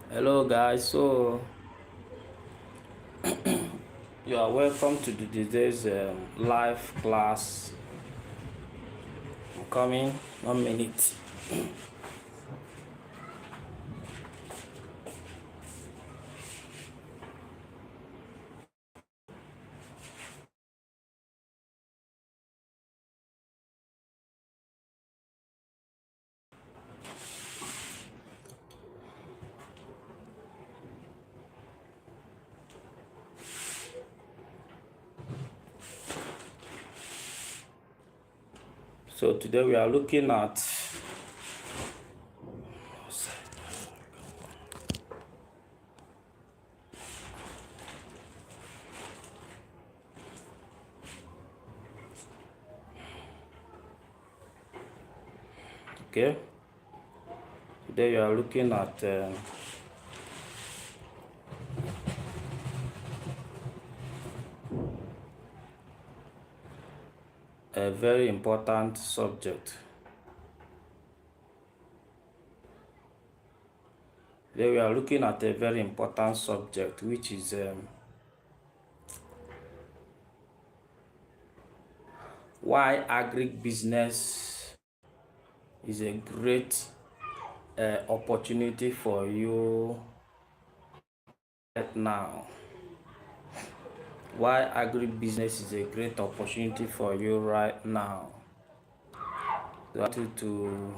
Hello guys, so you are welcome to today's live class. I'm coming 1 minute. So today we are looking at okay. Today we are looking at a very important subject. Today we are looking at a very important subject, which is why agribusiness is a great opportunity for you right now. Why agribusiness is a great opportunity for you right now. So I want you to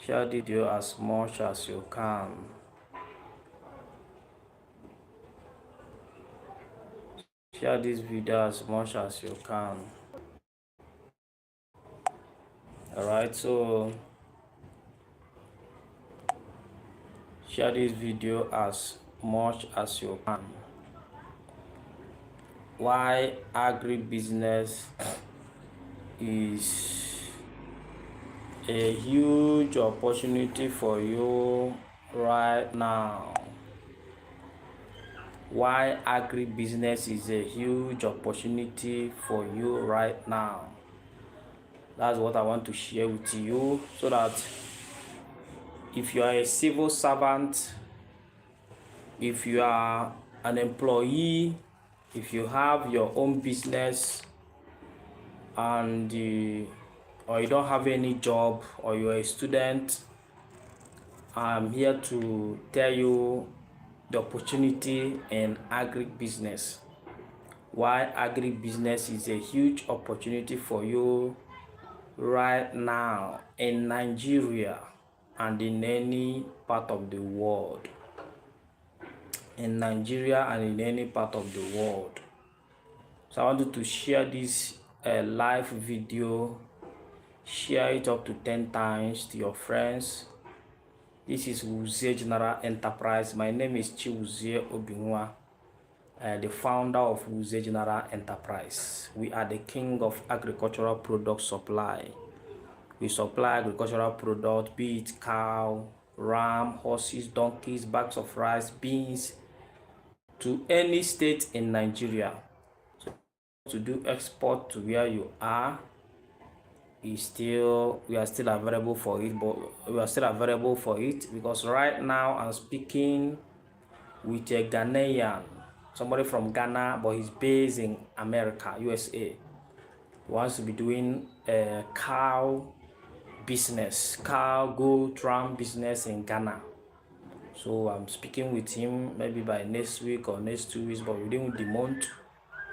share the video as much as you can. Share this video as much as you can. Alright, so share this video as much as you can. Why agribusiness is a huge opportunity for you right now. Why agribusiness is a huge opportunity for you right now. That's what I want to share with you, so that if you are a civil servant, if you are an employee, if you have your own business and or you don't have any job, or you're a student, I'm here to tell you the opportunity in agribusiness. Why agribusiness is a huge opportunity for you right now in Nigeria and in any part of the world. In Nigeria and in any part of the world. So I want you to share this live video. Share it up to 10 times to your friends. This is Wuzie General Enterprise. My name is Chiwuzie Obinwa, the founder of Wuzie General Enterprise. We are the king of agricultural product supply. We supply agricultural products, be it cow, ram, horses, donkeys, bags of rice, beans, to any state in Nigeria. So to do export to where you are, we are still available for it, but we are still available for it because right now I'm speaking with a Ghanaian, somebody from Ghana, but he's based in America, USA. He wants to be doing a cow business, cow, goat, ram business in Ghana. So I'm speaking with him maybe by next week or next 2 weeks, but within the month,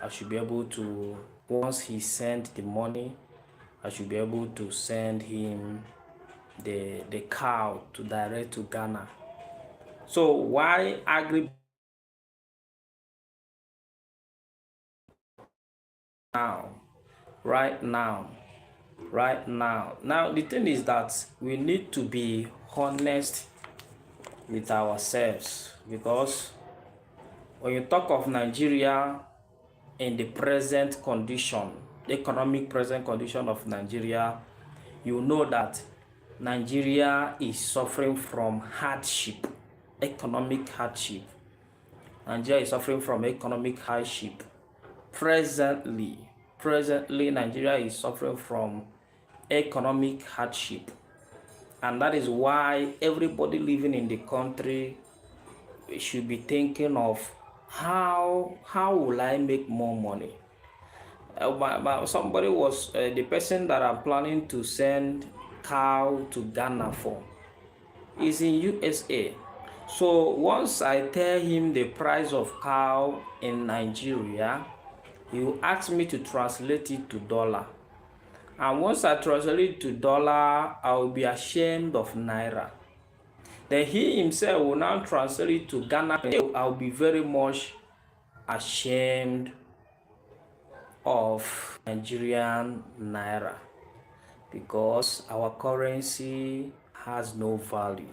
I should be able to, once he sent the money, I should be able to send him the cow to direct to Ghana. So why agri now? Right now. Now the thing is that we need to be honest with ourselves, because when you talk of Nigeria in the present condition, economic present condition of Nigeria, you know that Nigeria is suffering from hardship, economic hardship. Nigeria is suffering from economic hardship. presently, presently Nigeria is suffering from economic hardship, and that is why everybody living in the country should be thinking of how will I make more money. Somebody was the person that I'm planning to send cow to Ghana for is in USA. So once I tell him the price of cow in Nigeria, he will ask me to translate it to dollar. And once I translate it to dollar, I will be ashamed of naira. Then he himself will now translate it to Ghana. I'll be very much ashamed of Nigerian naira because our currency has no value.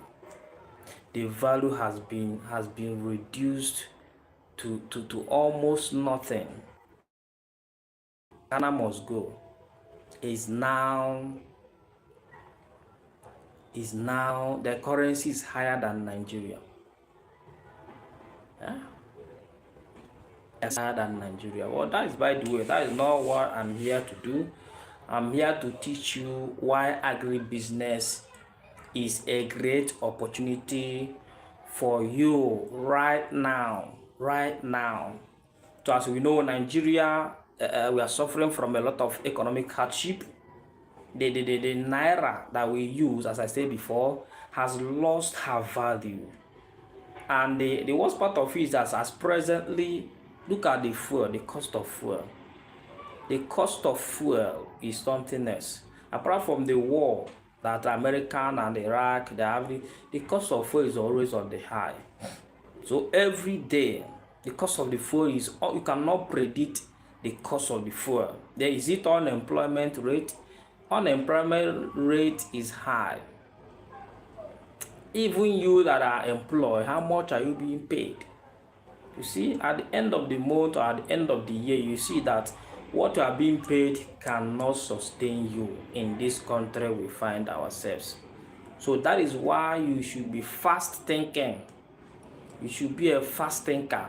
The value has been reduced to almost nothing. Ghana must go. Is now the currency is higher than Nigeria. Yeah? It's higher than Nigeria. Well, that is, by the way, that is not what I'm here to do. I'm here to teach you why agribusiness is a great opportunity for you right now. Right now. So as we know, Nigeria, we are suffering from a lot of economic hardship. The naira that we use, as I said before, has lost her value. And the worst part of it is that as presently, look at the fuel, the cost of fuel. The cost of fuel is something else. Apart from the war that American and Iraq, they have, the cost of fuel is always on the high. So every day, the cost of the fuel is, you cannot predict the cost of the fuel. There is it unemployment rate. Unemployment rate is high. Even you that are employed, how much are you being paid? You see, at the end of the month or at the end of the year, you see that what you are being paid cannot sustain you in this country we find ourselves. So that is why you should be fast thinking. You should be a fast thinker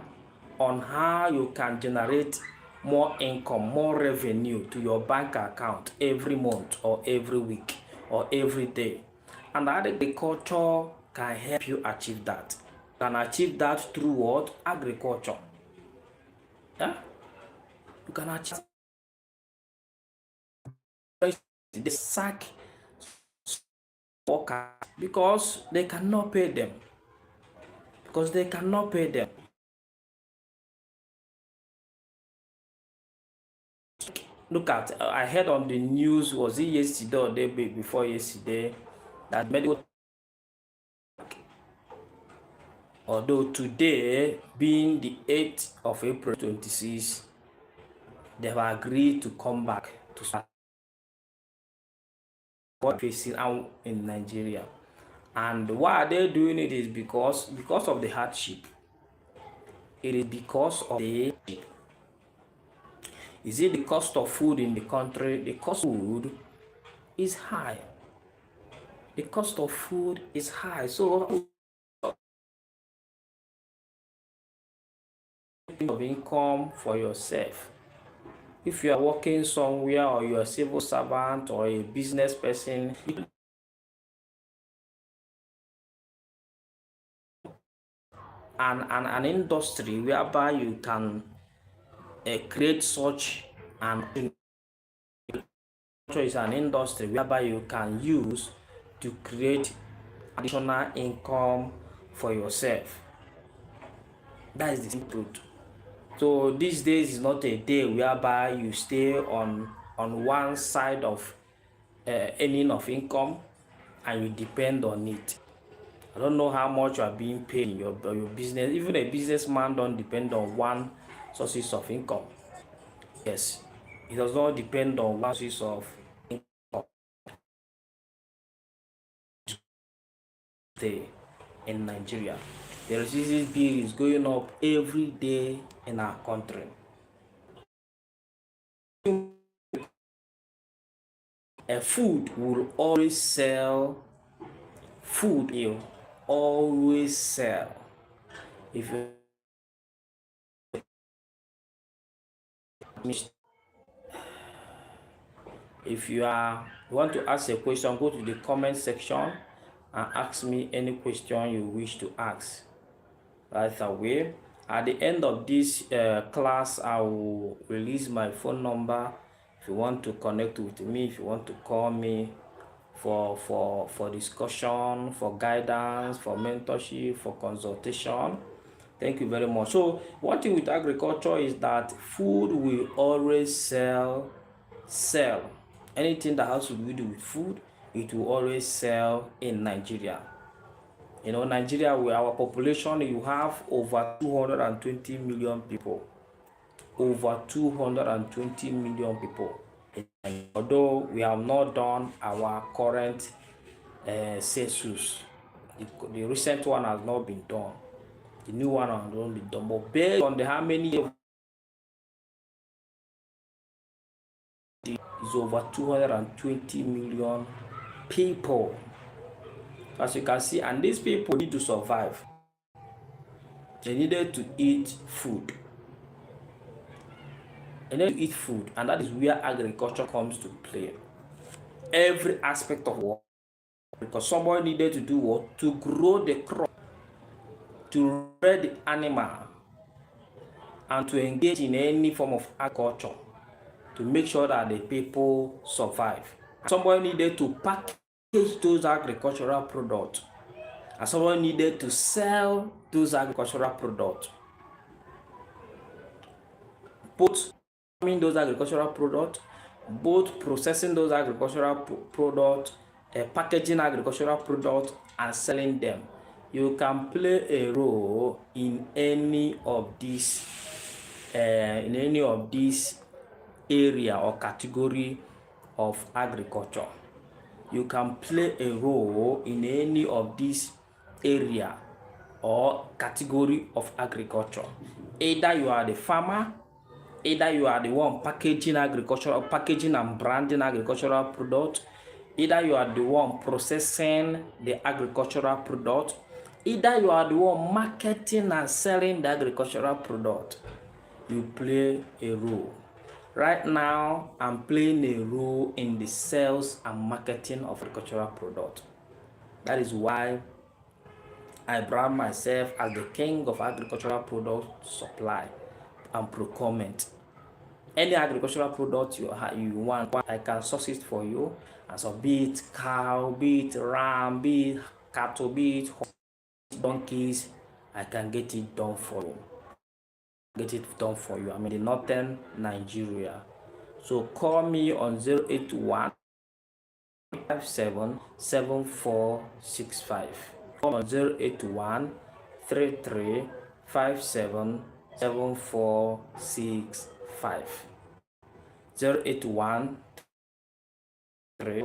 on how you can generate more income, more revenue to your bank account every month or every week or every day. And agriculture can help you achieve that. You can achieve that through what? Agriculture. Yeah? You can achieve the sack workers because they cannot pay them. Because they cannot pay them. Look at, I heard on the news, was it yesterday or the day before yesterday, that medical, although today being the 8th of April 26, they have agreed to come back to start facing out in Nigeria. And why are they doing it is because of the hardship. It is because of the hardship. Is it the cost of food in the country? The cost of food is high. The cost of food is high. So of income for yourself. If you are working somewhere or you are a civil servant or a business person, an industry whereby you can create such an is an industry whereby you can use to create additional income for yourself. That is the simple truth. So these days is not a day whereby you stay on one side of earning of income and you depend on it. I don't know how much you are being paid in your business. Even a businessman don't depend on one sources of income. Yes, it does not depend on one source of income. Stay in Nigeria. The electricity bill is going up every day in our country. A food will always sell. Food will always sell. If you If you want to ask a question, go to the comment section and ask me any question you wish to ask right away. At the end of this class, I will release my phone number. If you want to connect with me, if you want to call me for discussion, for guidance, for mentorship, for consultation. Thank you very much. So one thing with agriculture is that food will always sell. Anything that has to do with food, it will always sell in Nigeria. You know, Nigeria, with our population, you have over 220 million people. Over 220 million people. Although we have not done our current census, the recent one has not been done. The new one has not been done. But based on the how many is over 220 million people. As you can see, and these people need to survive. They needed to eat food. They need to eat food, and that is where agriculture comes to play. Every aspect of work, because somebody needed to do what? To grow the crop, to rear the animal, and to engage in any form of agriculture to make sure that the people survive. Somebody needed to package those agricultural products, and someone needed to sell those agricultural products. Both farming those agricultural products, both processing those agricultural products, packaging agricultural products, and selling them. You can play a role in any of these area or category of agriculture. You can play a role in any of these area or category of agriculture. Either you are the farmer, either you are the one packaging and branding agricultural product, either you are the one processing the agricultural product, either you are the one marketing and selling the agricultural product. You play a role. Right now, I'm playing a role in the sales and marketing of agricultural product. That is why I brand myself as the king of agricultural product supply and procurement. Any agricultural product you want, I can source it for you. And so be it cow, be it ram, be it cattle, be it donkeys, I can get it done for you. I'm in the northern Nigeria. So call me on 081 577465. Call on 081 33 57 7465. 081 3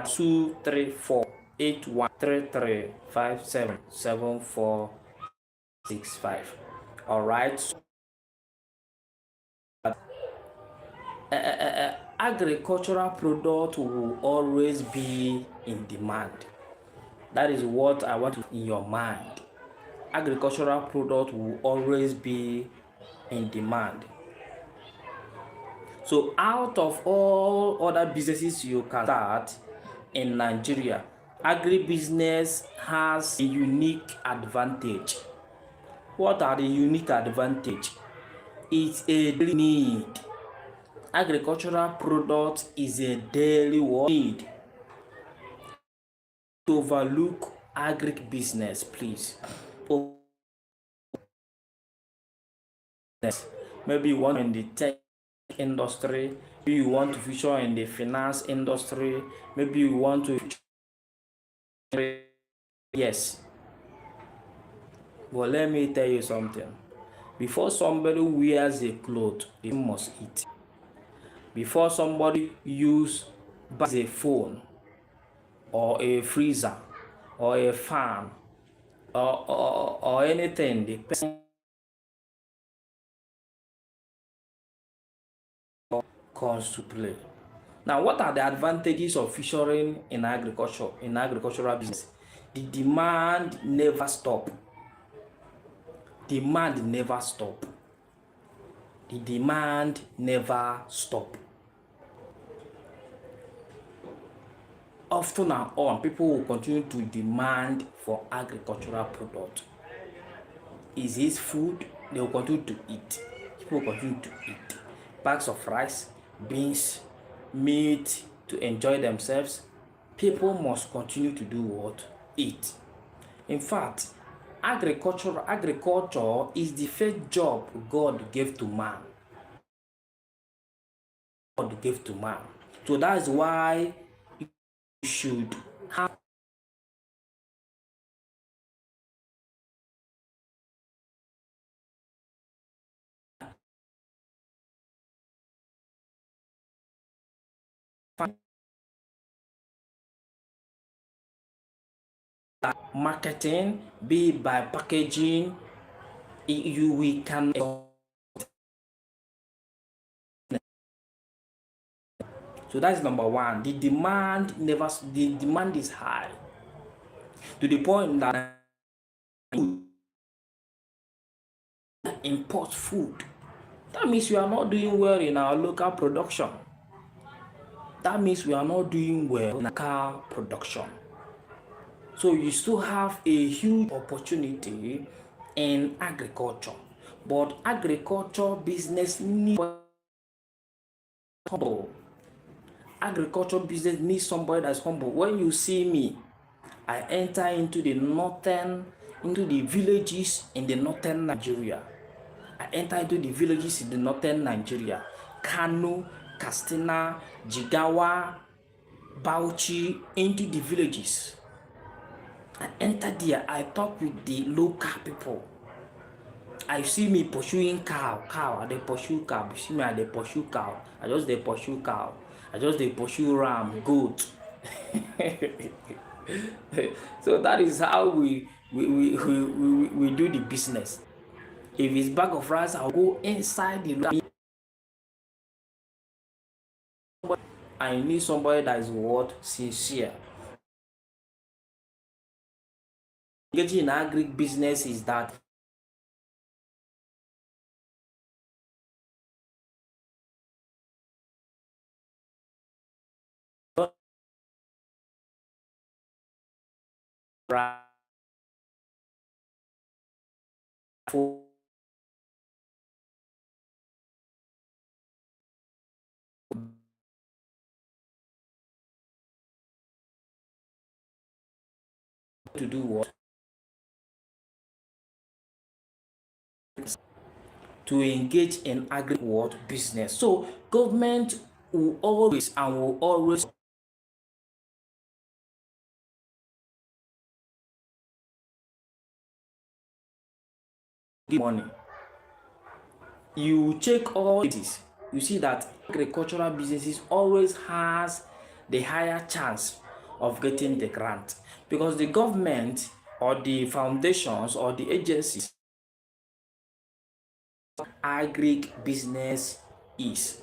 234 8133577465. All right. Agricultural product will always be in demand. That is what I want in your mind. Agricultural product will always be in demand. So out of all other businesses you can start in Nigeria, agribusiness has a unique advantage. What are the unique advantage? It's a daily need. Agricultural product is a daily need. To overlook agribusiness, please. Maybe you want in the tech industry, maybe you want to feature in the finance industry, maybe you want to yes. But let me tell you something. Before somebody wears a cloth, they must eat. Before somebody buys a phone or a freezer or a fan or anything, the person comes to play. Now, what are the advantages of fishing in agricultural business? The demand never stops. demand never stop. The demand never stop. Often and on, people will continue to demand for agricultural product. Is it food? They will continue to eat. People will continue to eat. Bags of rice, beans, meat to enjoy themselves. People must continue to do what? Eat. In fact, agriculture is the first job God gave to man. God gave to man. So that's why you should have marketing, be it by packaging, you we can. So that's number one. The demand is high to the point that import food. That means we are not doing well in our local production. That means we are not doing well in local production. So you still have a huge opportunity in agriculture. But agriculture business needs humble. Agriculture business needs somebody that's humble. When you see me, I enter into the villages in the northern Nigeria. I enter into the villages in the northern Nigeria. Kano, Katsina, Jigawa, Bauchi, into the villages. I enter there, I talk with the local people. I see me pursuing cow, I dey pursue cow. You see me, I dey pursue cow. I just dey pursue cow. I just dey pursue ram, goat. So that is how we do the business. If it's bag of rice, I'll go inside the. I need somebody that is what? Sincere. Engaging in agribusiness is that to do what? To engage in agri business. So government will always give money. You check all this, you see that agricultural businesses always has the higher chance of getting the grant because the government or the foundations or the agencies agribusiness is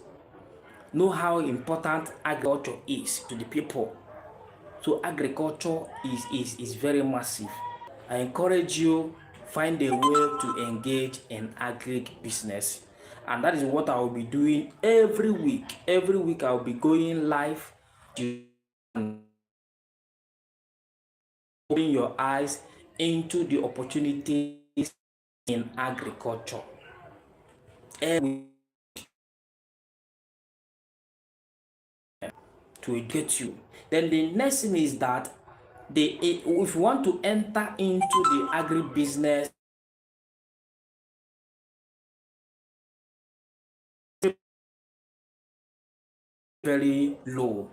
know how important agriculture is to the people. So agriculture is very massive. I encourage you find a way to engage in agribusiness, and that is what I will be doing every week. Every week I will be going live. You open your eyes into the opportunities in agriculture. Every to educate you. Then the next thing is that if you want to enter into the agribusiness, very low.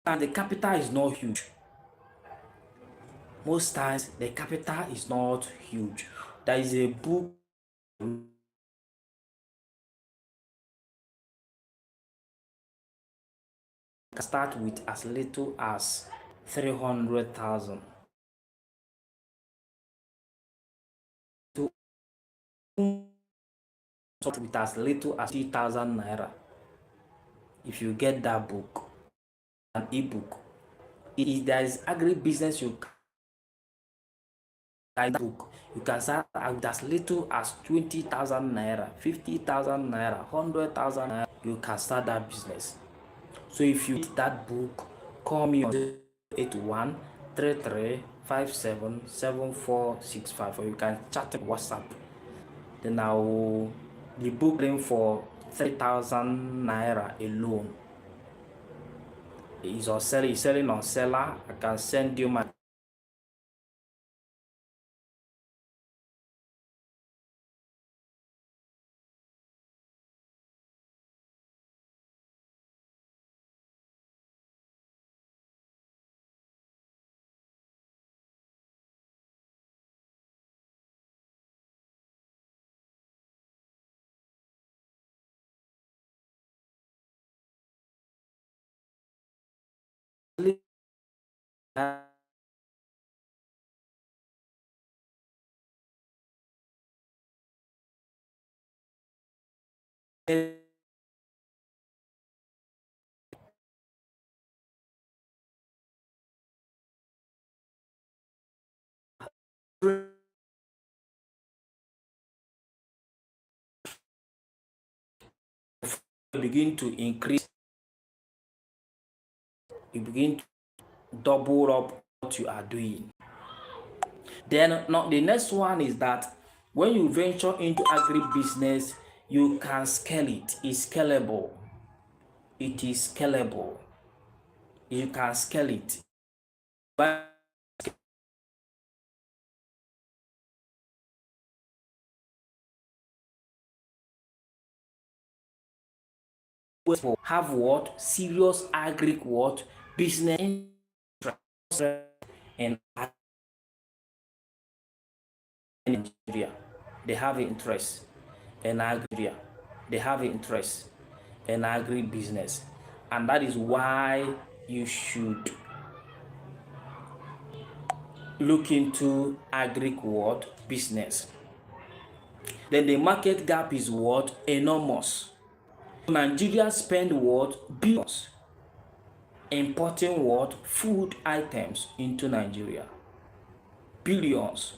And the capital is not huge. Most times the capital is not huge. There is a book that start with as little as 300,000 to with as little as 3,000 naira. If you get that book, an ebook, if there is agribusiness you can book, you can start with as little as 20,000 naira, 50,000 naira, 100,000 naira. You can start that business. So if you need that book, call me on 81 33 57 7465, or you can chat on WhatsApp. Then I will the book them for 3,000 naira alone. Is on selling on seller. I can send you my begin to increase, you begin to double up what you are doing. Then now the next one is that when you venture into agribusiness, you can scale it. It's scalable. It is scalable. You can scale it. But have what? Serious agri what? Business interest in Nigeria. They have interest in agri. They have interest in agri business, and that is why you should look into agri what business. Then the market gap is what? Enormous. Nigeria spend what? Billions importing what? Food items into Nigeria. Billions.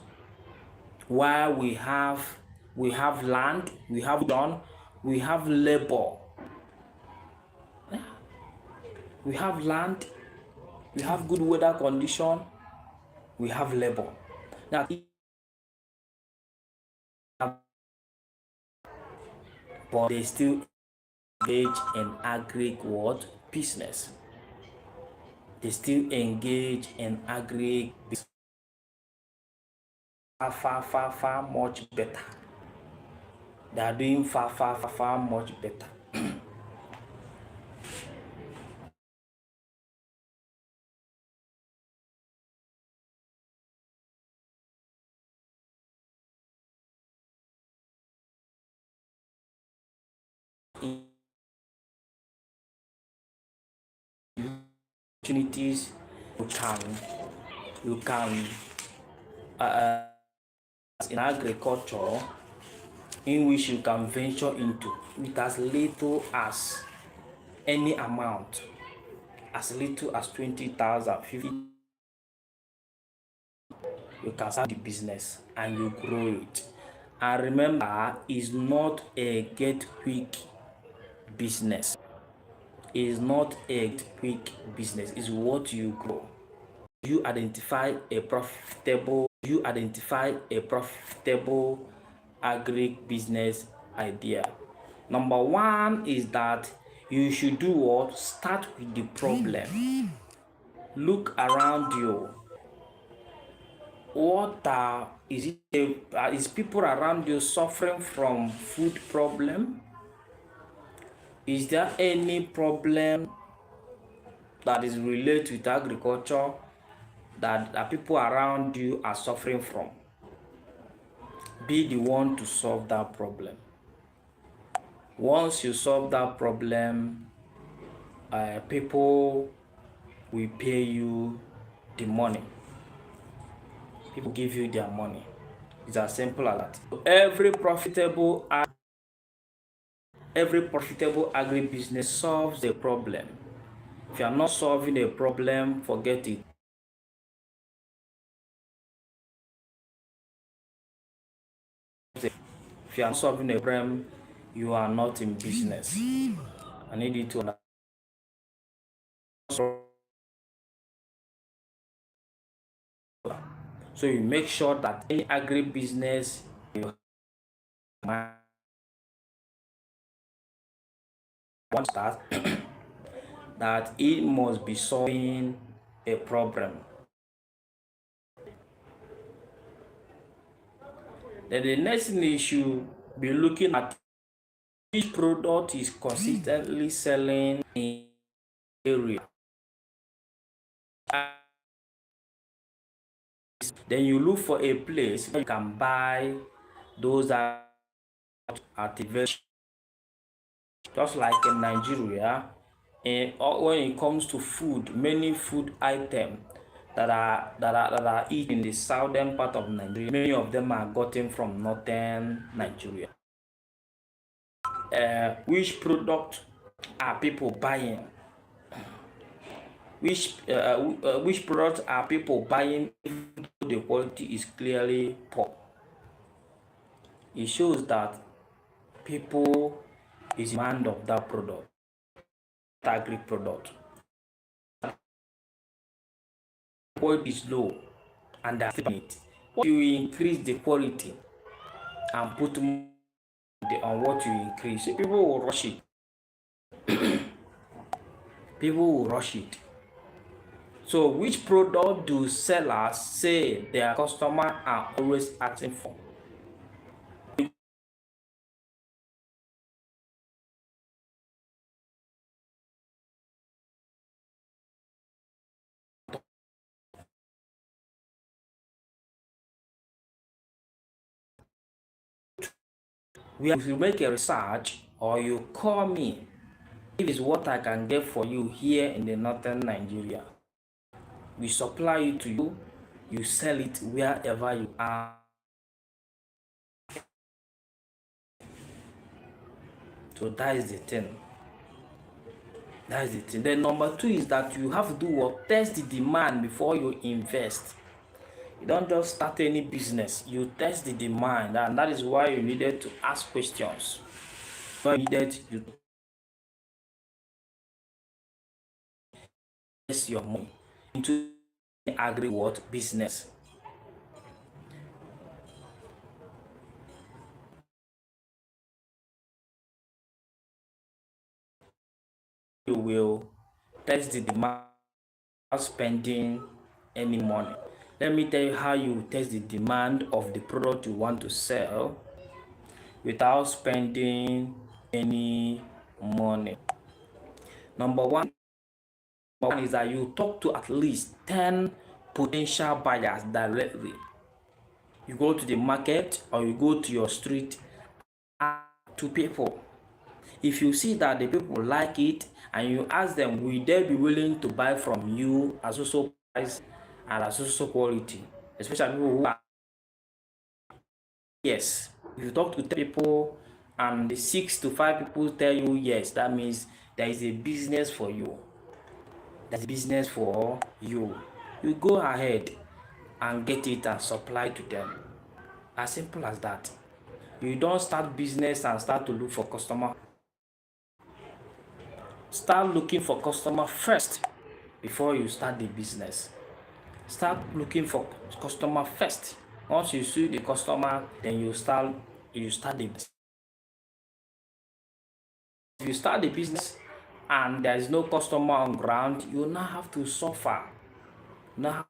While we have land, we have done, we have labor, we have land, we have good weather condition, we have labor. Now, but they still engage in agri what? Business. They still engage in agri business. Far much better. They are doing far much better. Opportunities you can in agriculture, in which you can venture into with as little as any amount, as little as 20,000, 50. You can start the business and you grow it. And remember, it's not a get quick business. It's not a quick business. It's what you grow. You identify a profitable agri business idea. Number one is that you should do what? Start with the problem. Look around you. Is people around you suffering from food problem? Is there any problem that is related with agriculture that people around you are suffering from? Be the one to solve that problem. Once you solve that problem, people will pay you the money. People give you their money. It's as simple as that. Every profitable agribusiness solves a problem. If you are not solving a problem, forget it. If you are not solving a problem, you are not in business. I need you to understand. So you make sure that any agribusiness you want to start, that it must be solving a problem. Then the next thing you should be looking at which product is consistently selling in the area. Then you look for a place where you can buy those at a very just like in Nigeria. And when it comes to food, many food items that are eaten in the southern part of Nigeria, many of them are gotten from northern Nigeria. Which product are people buying? Which products are people buying if the quality is clearly poor? It shows that people is demand of that product, that agri product. Quality is low and they're still buying it. What you increase the quality and put more on what you increase, people will rush it. People will rush it. So which product do sellers say their customer are always asking for? If you make a research or you call me, if it's what I can get for you here in the northern Nigeria, we supply it to you, you sell it wherever you are. So that is the thing. That is the thing. Then number two is that you have to do what? Test the demand before you invest. You don't just start any business. You test the demand, and that is why you needed to ask questions. You needed you invest your money into agri what business. You will test the demand without spending any money. Let me tell you how you test the demand of the product you want to sell without spending any money. Number one is that you talk to at least 10 potential buyers directly. You go to the market or you go to your street to people. If you see that the people like it and you ask them, will they be willing to buy from you at so price and at so quality, especially people who are yes. If you talk to 10 people and the 6 to 5 people tell you yes, that means there is a business for you. There's a business for you. You go ahead and get it and supply to them. As simple as that. You don't start business and start to look for customer. Start looking for customer first before you start the business. Start looking for customer first. Once you see the customer, then you start the business. If you start the business and there is no customer on ground, you now have to suffer. Now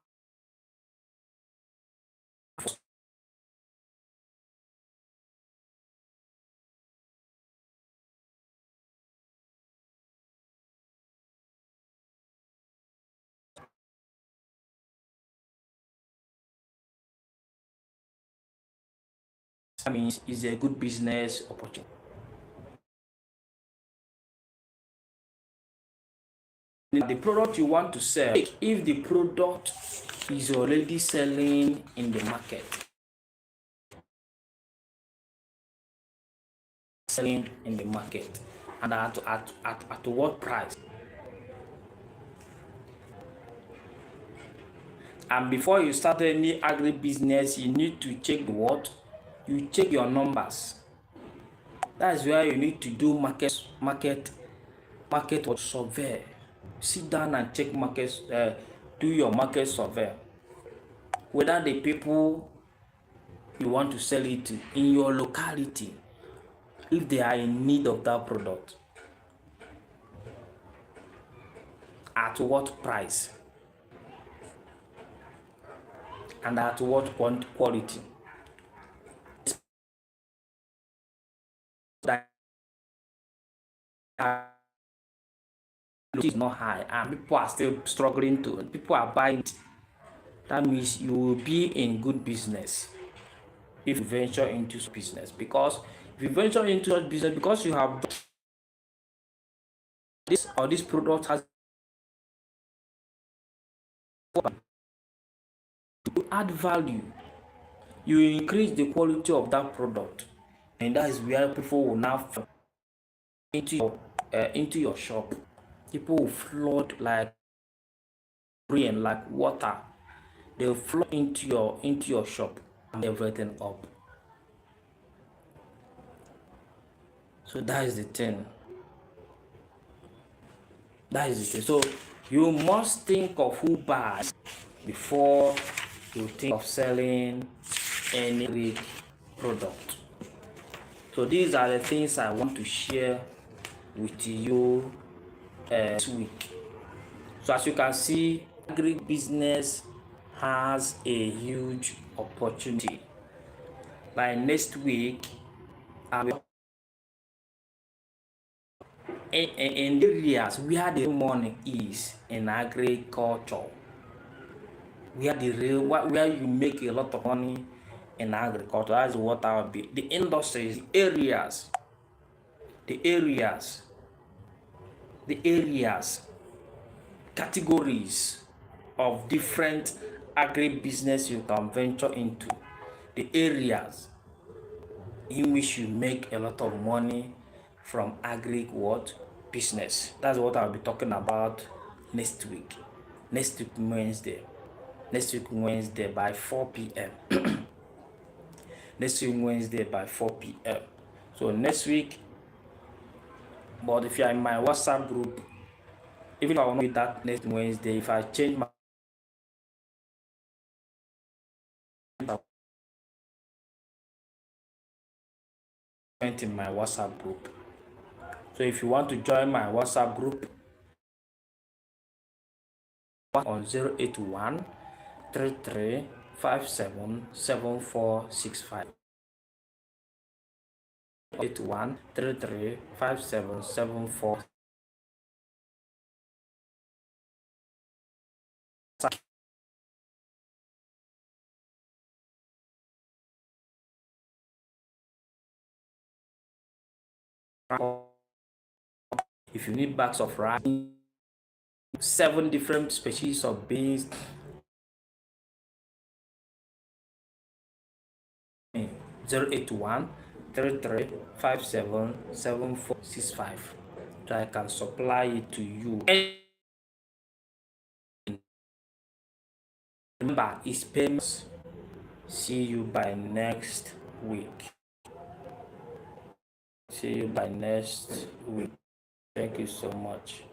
that means it's a good business opportunity. The product you want to sell, if the product is already selling in the market, and at what price? And before you start any agribusiness, you need to check what? You check your numbers. That's where you need to do market survey. Sit down and check markets, do your market survey. Whether the people you want to sell it to in your locality, if they are in need of that product, at what price, and at what quality. That is not high and people are still struggling to, people are buying it. That means you will be in good business if you venture into business. Because if you venture into such business, because you have this, or this product has, you add value, you increase the quality of that product, and that is where people will now flood into your shop. People will flood like rain, like water. They will flood into your shop and everything up. So that is the thing. That is the thing. So you must think of who buys before you think of selling any product. So these are the things I want to share with you this week. So as you can see, agribusiness has a huge opportunity. By next week, I will in areas where the money is in agriculture, where you make a lot of money in agriculture. That's what I will be. The industries, the areas, the areas, categories of different agribusiness you can venture into, the areas in which you make a lot of money from agri what business. That's what I'll be talking about next week. Next week Wednesday. Next week Wednesday by 4 p.m. Next week Wednesday by 4 p.m. So next week, but if you are in my WhatsApp group, even if I want to be that next Wednesday, if I change my in my WhatsApp group. So if you want to join my WhatsApp group on 081 33 57 7465. 81 33 57 74. If you need bags of rice, 7 different species of beans, 081 33 57 7465, so I can supply it to you. Remember, it's payments. See you by next week. See you by next week. Thank you so much.